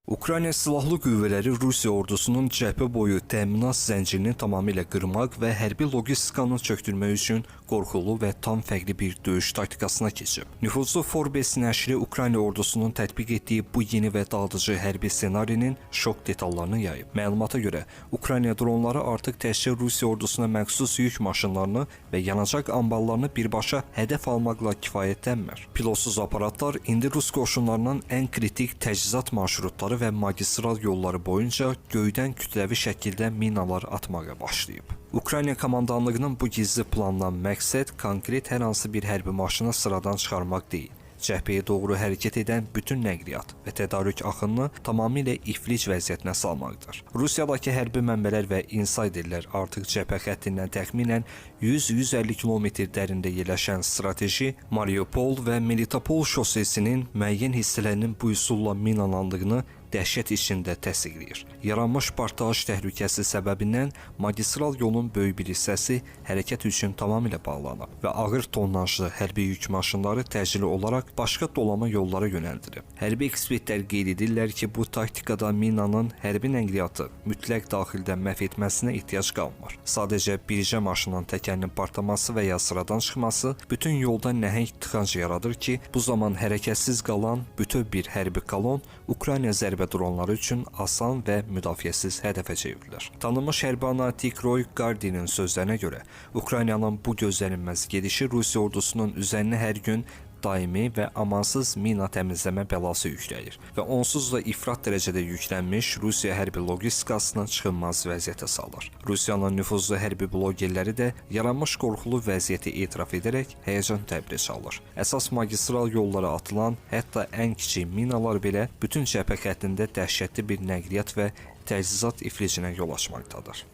Ukrayna Silahlı Qüvvələri Rusiya ordusunun cəbhə boyu təminat zəncirini tamamilə qırmaq və hərbi logistikanı çökdürmək üçün qorxulu və tam fərqli bir döyüş taktikasına keçib. Nüfuzlu Forbes nəşri Ukrayna ordusunun tətbiq etdiyi bu yeni və dağıdıcı hərbi ssenarinin şok detallarını yayıb. Məlumata görə, Ukrayna dronları artıq təkcə Rusiya ordusuna məxsus yük maşınlarını və yanacaq ambarlarını birbaşa hədəf almaqla kifayətlənmir. Pilotsuz aparatlar indi Rus qoşunlarının ən kritik təchizat marşrutları və magistral yolları boyunca göydən kütləvi şəkildə minalar atmağa başlayıb. Ukrayna komandanlığının bu gizli plandan məqsəd konkret hər hansı bir hərbi maşını sıradan çıxarmaq deyil. Cəbhəyə doğru hərəkət edən bütün nəqliyyat və tədarük axınını tamamilə iflic vəziyyətinə salmaqdır. Rusiyadakı hərbi mənbələr və insayderlər artıq cəbhə xəttindən təxminən 100-150 km dərində yerləşən strateji Mariupol və Melitopol şosesinin müəyyən hissələrinin bu üsulla minalandığını dəhşət içində təsdiqləyir. Yaranmış partlayış təhlükəsi səbəbindən magistral yolun böyük bir hissəsi hərəkət üçün tamamilə bağlanıb və ağır tonnajlı hərbi yük maşınları təcili olaraq başqa dolama yollara yönəldilib. Hərbi ekspertlər qeyd edirlər ki, bu taktikada minanın hərbi nəqliyyatı mütləq daxildə məhv etməsinə ehtiyac qalmır. Sadəcə bircə maşının təkərinin partlaması və ya sıradan çıxması bütün yolda nəhəng tıxanc yaradır ki, bu zaman hərəkətsiz qalan bütöv bir hərbi kolon Ukrayna zərbə dronları üçün asan və müdafiəsiz hədəfə çevrilir. Tanınmış hərbi analitik Roy Gardinin sözlərinə görə, Ukraynanın bu gözlənilməz gedişi Rusiya ordusunun üzərinə hər gün daimi və amansız mina təmizləmə bəlası yükləyir və onsuz da ifrat dərəcədə yüklənmiş Rusiya hərbi logistikasını çıxılmaz vəziyyətə salır. Rusiyanın nüfuzlu hərbi blogerləri də yaranmış qorxulu vəziyyəti etiraf edərək həyəcan təbili çalır. Əsas magistral yollara atılan, hətta ən kiçik minalar belə bütün cəbhə xəttində dəhşətli bir nəqliyyat və təchizat iflicinə yol açmaqdadır.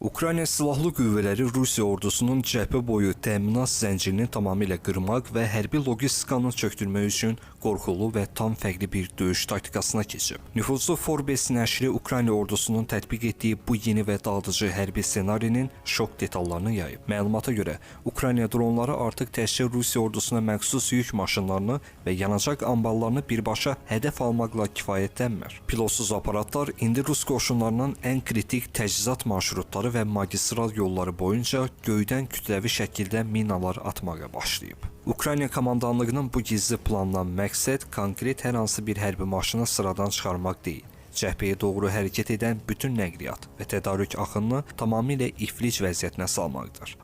Ukrayna Silahlı Qüvvələri Rusiya ordusunun cəbhə boyu təminat zəncirini tamamilə qırmaq və hərbi logistikanı çökdürmək üçün qorxulu və tam fərqli bir döyüş taktikasına keçib. Nüfuzlu Forbes nəşri Ukrayna ordusunun tətbiq etdiyi bu yeni və dağıdıcı hərbi ssenarinin şok detallarını yayıb. Məlumata görə, Ukrayna dronları artıq təkcə Rusiya ordusuna məxsus yük maşınlarını və yanacaq ambarlarını birbaşa hədəf almaqla kifayətlənmir. Pilotsuz aparatlar indi Rus qoşunlarının ən kritik təchizat marşrutları və magistral yolları boyunca göydən kütləvi şəkildə minalar atmağa başlayıb. Ukrayna komandanlığının bu gizli plandan məqsəd konkret hər hansı bir hərbi maşını sıradan çıxarmaq deyil. Cəbhəyə doğru hərəkət edən bütün nəqliyyat və tədarük axınını tamamilə iflic vəziyyətinə salmaqdır.